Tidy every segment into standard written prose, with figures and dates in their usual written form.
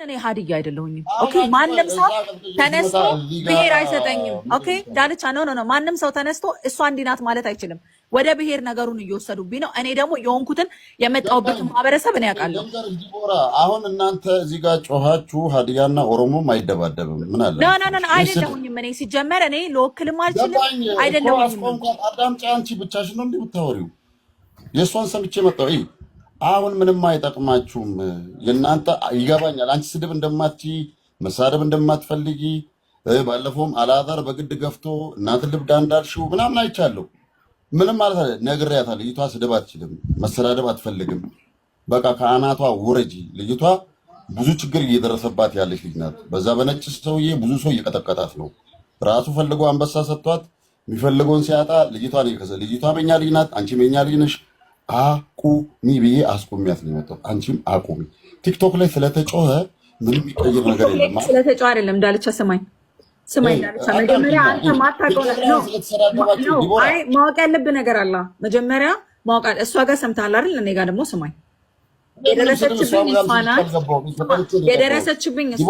እኔ ሀዲያ አይደለሁኝም። ኦኬ ማንም ሰው ተነስቶ ብሄር አይሰጠኝም። ኦኬ ዳልቻ ነው ማንም ሰው ተነስቶ እሷ እንዲህ ናት ማለት አይችልም። ወደ ብሄር ነገሩን እየወሰዱብኝ ነው። እኔ ደግሞ የሆንኩትን የመጣሁበትን ማህበረሰብ እኔ ያውቃለሁ። አሁን እናንተ እዚህ ጋር ጮኻችሁ ሀዲያና ኦሮሞም አይደባደብም። ምን አለ ና አይደለሁኝም። እኔ ሲጀመር እኔ ልወክልም አልችልም። አይደለሁኝም። አዳምጪ። አንቺ ብቻሽን ነው እንዲህ የምታወሪው? የእሷን ሰምቼ መጣሁ። አሁን ምንም አይጠቅማችሁም። የእናንተ ይገባኛል። አንቺ ስድብ እንደማትይ መሳደብ እንደማትፈልጊ ባለፈውም አላዛር በግድ ገፍቶ እናትን ልብዳ እንዳልሽው ምናምን አይቻለሁ። ምንም ማለት አለ ነግሬያታለሁ። ልጅቷ ስድብ አትችልም፣ መሰዳደብ አትፈልግም። በቃ ከአናቷ ውረጂ። ልጅቷ ብዙ ችግር እየደረሰባት ያለች ልጅ ናት። በዛ በነጭ ሰውዬ ብዙ ሰው እየቀጠቀጣት ነው። ራሱ ፈልጎ አንበሳ ሰጥቷት የሚፈልገውን ሲያጣ ልጅቷን ይከሰ። ልጅቷ በእኛ ልጅ ናት፣ አንቺም የኛ ልጅ ነሽ። አቁሚ ብዬ አስቆሚያት ነው የመጣው። አንቺም አቁሚ። ቲክቶክ ላይ ስለተጮኸ ምንም የሚቀይር ነገር የለም። ስለተጮኸ አይደለም ዳልቻ። ስማኝ ዳልቻ፣ መጀመሪያ አንተ ማታውቀው ነው። አይ ማወቅ ያለብህ ነገር አለ። መጀመሪያ ማወቅ እሷ ጋር ሰምተሃል አይደል? እኔ ጋር ደግሞ ስማኝ። የደረሰችብኝ እሷ ናት። የደረሰችብኝ እሷ፣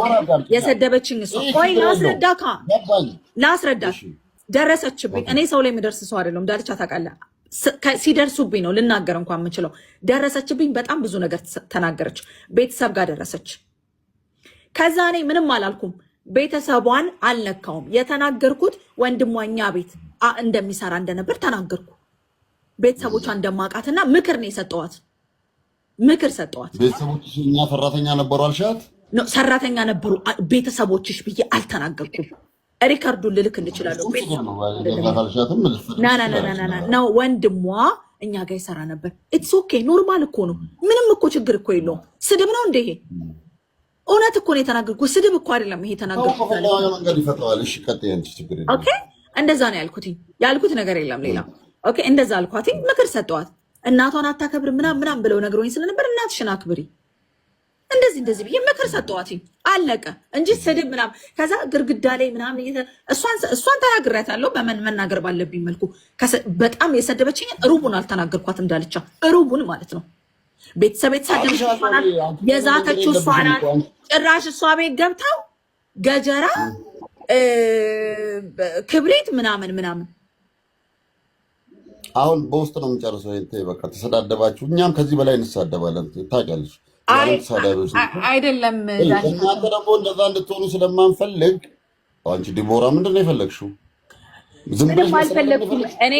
የሰደበችኝ እሷ። ቆይ ላስረዳህ። ደረሰችብኝ። እኔ ሰው ላይ የምደርስ ሰው አይደለም ዳልቻ፣ ታውቃለህ። ሲደርሱብኝ ነው ልናገር እንኳን የምችለው። ደረሰችብኝ። በጣም ብዙ ነገር ተናገረች። ቤተሰብ ጋር ደረሰች። ከዛ እኔ ምንም አላልኩም። ቤተሰቧን አልነካውም። የተናገርኩት ወንድሟ እኛ ቤት እንደሚሰራ እንደነበር ተናገርኩ። ቤተሰቦቿ እንደማውቃትና ምክር ነው የሰጠዋት። ምክር ሰጠዋት። ቤተሰቦችሽ እኛ ሰራተኛ ነበሩ አልሻት? ሰራተኛ ነበሩ ቤተሰቦችሽ ብዬ አልተናገርኩም። ሪካርዱን ልልክ እንችላለሁ። ነው ወንድሟ እኛ ጋር ይሰራ ነበር። ኢትስ ኦኬ ኖርማል እኮ ነው። ምንም እኮ ችግር እኮ የለውም። ስድብ ነው እንደ ይሄ? እውነት እኮ ነው የተናገርኩት። ስድብ እኮ አይደለም ይሄ ተናገርኩት። ኦኬ እንደዛ ነው ያልኩት ነገር የለም ሌላ። ኦኬ እንደዛ አልኳት። ምክር ሰጠዋት። እናቷን አታከብር ምናምን ብለው ነግሮኝ ስለነበር እናትሽን አክብሪ እንደዚህ ብዬ ምክር ሰጠዋት። አለቀ እንጂ ስድብ ምናምን። ከዛ ግርግዳ ላይ ምናምን እሷን ተናግሬያታለሁ በመናገር ባለብኝ መልኩ። በጣም የሰደበችኝ ሩቡን አልተናገርኳትም ዳልቻ፣ ሩቡን ማለት ነው። ቤተሰብ የተሳደበች የዛተችው እሷ ናት። ጭራሽ እሷ ቤት ገብተው ገጀራ ክብሪት ምናምን። አሁን በውስጥ ነው የምንጨርሰው። በቃ ተሰዳደባችሁ፣ እኛም ከዚህ በላይ እንሳደባለን ታውቂያለሽ። አይደለም እናንተ ደግሞ እንደዛ እንድትሆኑ ስለማንፈልግ። አንቺ ዲቦራ ምንድን ነው የፈለግሽው? ዝም ብለሽ አልፈለግኩም። እኔ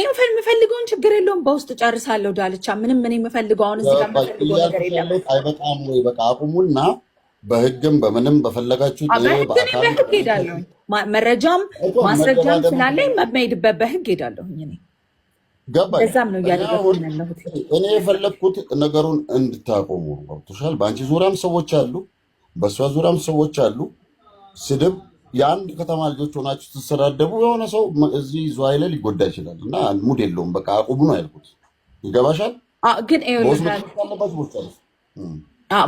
የምፈልገውን ችግር የለውም በውስጥ ጨርሳለሁ ዳልቻ። ምንም እኔ የምፈልገው አሁን እዚህ ጋር የምፈልገው ነገር የለም። አይበቃም ወይ? በቃ አቁሙና በህግም በምንም በፈለጋችሁ በህግ ሄዳለሁ። መረጃም ማስረጃም ስላለኝ መሄድበት በህግ ሄዳለሁ እኔ። ገባኝ። እኔ የፈለግኩት ነገሩን እንድታቆሙ ገብቶሻል። በአንቺ ዙሪያም ሰዎች አሉ፣ በእሷ ዙሪያም ሰዎች አሉ። ስድብ የአንድ ከተማ ልጆች ሆናችሁ ትሰዳደቡ፣ የሆነ ሰው እዚህ ዝዋይ ላይ ሊጎዳ ይችላል እና ሙድ የለውም። በቃ አቁሙ ነው ያልኩት። ይገባሻል? ግን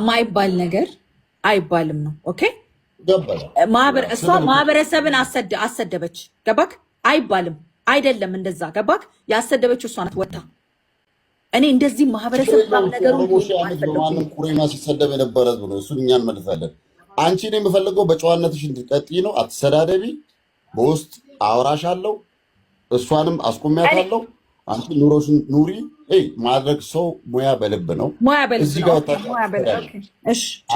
ማይባል ነገር አይባልም ነው። ኦኬ እሷ ማህበረሰብን አሰደበች። ገባክ? አይባልም አይደለም እንደዛ። ገባክ? ያሰደበችው እሷ ናት ወጣ። እኔ እንደዚህ ማህበረሰብ ነገሩ ማንም ቁሬማ ሲሰደብ የነበረ ነው። እሱን እኛ እንመልሳለን። አንቺ ነው የምፈልገው በጨዋነትሽ እንድትቀጥይ ነው። አትሰዳደቢ። በውስጥ አወራሻለሁ፣ እሷንም አስቆሚያታለሁ። አንቺ ኑሮሽን ኑሪ። ማድረግ ሰው ሙያ በልብ ነው። እዚህ ጋር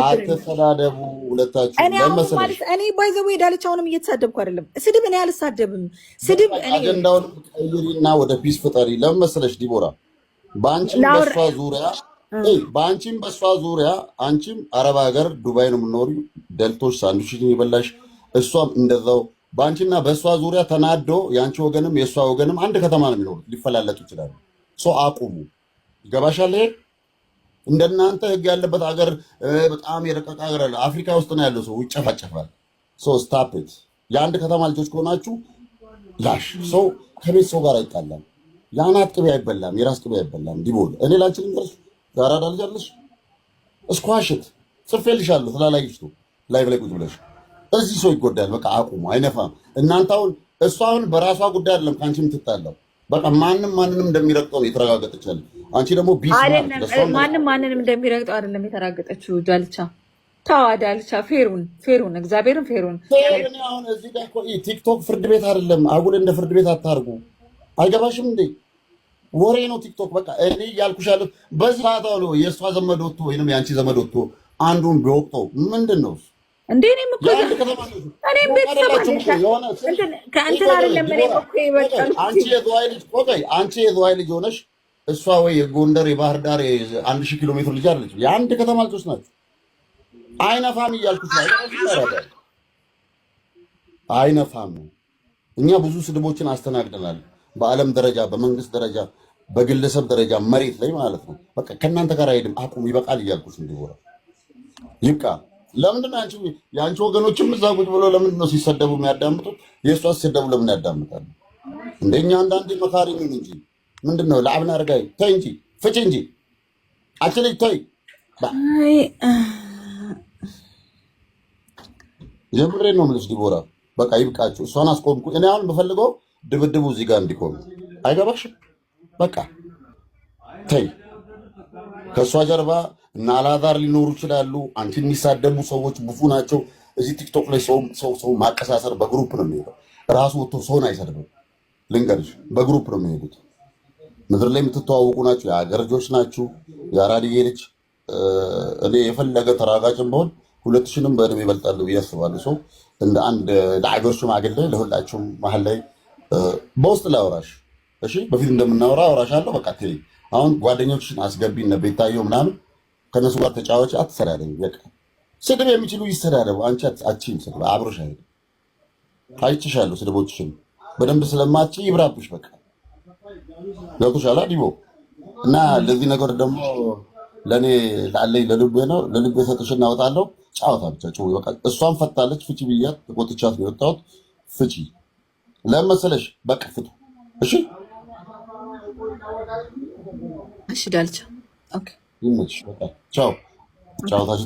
አትሰዳደቡ ሁለታችሁ። እኔ ባይዘው ዳልቻውንም እየተሳደብኩ አይደለም። ስድብ እኔ አልሳደብም። ስድብ አጀንዳውን ቀይሪና ወደ ፒስ ፍጠሪ። ለምን መሰለሽ ዲቦራ፣ በአንቺም በእሷ ዙሪያ አንቺም አረብ ሀገር ዱባይ ነው የምኖሪው፣ ደልቶች ሳንዱችን ይበላሽ፣ እሷም እንደዛው። በአንቺና በእሷ ዙሪያ ተናዶ የአንቺ ወገንም የእሷ ወገንም አንድ ከተማ ነው የሚኖሩት፣ ሊፈላለጡ ይችላሉ። ሰው አቁሙ። ይገባሻል? ይሄ እንደናንተ ህግ ያለበት ሀገር በጣም የረቀቀ ሀገር አለ። አፍሪካ ውስጥ ነው ያለው። ሰው ይጨፋጨፋል። ሰው ስታፕት። የአንድ ከተማ ልጆች ከሆናችሁ ላሽ ሰው ከቤት ሰው ጋር አይጣላም። የአናት ቅቤ አይበላም፣ የራስ ቅቤ አይበላም። ዲቦል እኔ ላንቺ ልንገርሽ፣ ጋራዳ ልጅ አለሽ፣ እስኳሽት ጽፌልሻለሁ። ስላላየሽ ነው ላይቭ ላይ ቁጭ ብለሽ። እዚህ ሰው ይጎዳል። በቃ አቁሙ። አይነፋም። እናንተ አሁን እሷ አሁን በራሷ ጉዳይ አይደለም ከአንቺ የምትጣላው በቃ ማንንም እንደሚረግጠው የተረጋገጠቻል። አንቺ ደግሞ አይደለም ማንንም እንደሚረግጠው አይደለም የተራገጠችው። ዳልቻ ተዋ፣ ዳልቻ ፌሩን እግዚአብሔርን ፌሩን። አሁን እዚህ ጋር እኮ ቲክቶክ ፍርድ ቤት አይደለም። አጉል እንደ ፍርድ ቤት አታርጉ። አይገባሽም እንዴ? ወሬ ነው ቲክቶክ። በቃ እኔ ያልኩሽ ያሉት በዚህ ሰዓት ነው የእሷ ዘመድ ወጥቶ ወይንም የአንቺ ዘመድ ወጥቶ አንዱን ቢወቅጠው ምንድን ነው እንዴ? እኔም እኮ እኔም ቤተሰብ ከእንትን አይደለም። እኔም እኮ ይበቃል። አንቺ የዝዋይ ልጅ ሆነሽ እሷ ወይ የጎንደር የባህር ዳር 1000 ኪሎ ሜትር ልጅ አለች። የአንድ ከተማ ልጆች ናቸው። አይነፋም እያልኩሽ አይነፋም። እኛ ብዙ ስድቦችን አስተናግደናል። በዓለም ደረጃ፣ በመንግስት ደረጃ፣ በግለሰብ ደረጃ መሬት ላይ ማለት ነው። በቃ ከእናንተ ጋር አይሄድም። አቁም፣ ይበቃል እያልኩሽ እንዲወራ ይብቃ። ለምንድን ነው የአንቺ ወገኖችም እዛ ቁጭ ብሎ ለምንድን ነው ሲሰደቡ የሚያዳምጡት? የእሷ ሲሰደቡ ለምን ያዳምጣሉ? እንደኛ አንዳንዴ መካሪ ምን እንጂ ምንድን ነው ለአብና አርጋይ ተይ እንጂ ፍቺ እንጂ አትልጅ ተይ። የምሬን ነው የምልሽ ዲቦራ፣ በቃ ይብቃችሁ። እሷን አስቆምኩ። እኔ አሁን የምፈልገው ድብድቡ እዚህ ጋር እንዲቆም። አይገባሽም? በቃ ተይ። ከእሷ ጀርባ እና አላዛር ሊኖሩ ይችላሉ። አንቺን የሚሳደቡ ሰዎች ብዙ ናቸው። እዚህ ቲክቶክ ላይ ሰው ማቀሳሰር በግሩፕ ነው የሚሄደው። ራሱ ወጥቶ ሰውን አይሰድብም። ልንገርሽ፣ በግሩፕ ነው የሚሄዱት። ምድር ላይ የምትተዋወቁ ናችሁ። የሀገር ልጆች ናችሁ። የአራድዬ ልጅ እኔ የፈለገ ተራጋጭም በሆን 2000ንም በእድሜ ይበልጣሉ ብዬ አስባለሁ። ሰው እንደ አንድ ለአገር ሽማግሌ ለሁላችሁም መሀል ላይ በውስጥ ላውራሽ፣ እሺ፣ በፊት እንደምናወራ አውራሻለሁ። በቃ ተይ። አሁን ጓደኞችሽን አስገቢ፣ እነ ቤታየው ምናምን ከነሱ ጋር ተጫዋች። አትሰዳደብ። በቃ ስድብ የሚችሉ ይሰዳደቡ። አንቺ አትችይም ስድብ፣ አብሮሽ አይደለም። አይችሻለሁ ስድቦችሽን በደንብ ስለማትች ይብራብሽ። በቃ ገብቶሻል ዲቦ። እና ለዚህ ነገር ደግሞ ለእኔ ላለኝ ለልቤ ነው። ለልቤ ሰጥሽና እወጣለሁ። ጫወታ ብቻ ጭው። በቃ እሷን ፈታለች። ፍቺ ብያት ተቆጥቻት ነው የወጣሁት። ፍቺ ለመሰለሽ በቃ ፍቱ። እሺ እሺ ዳልቻ ኦኬ። ይመችሽ። በቃ ቻው። ጫወታሽ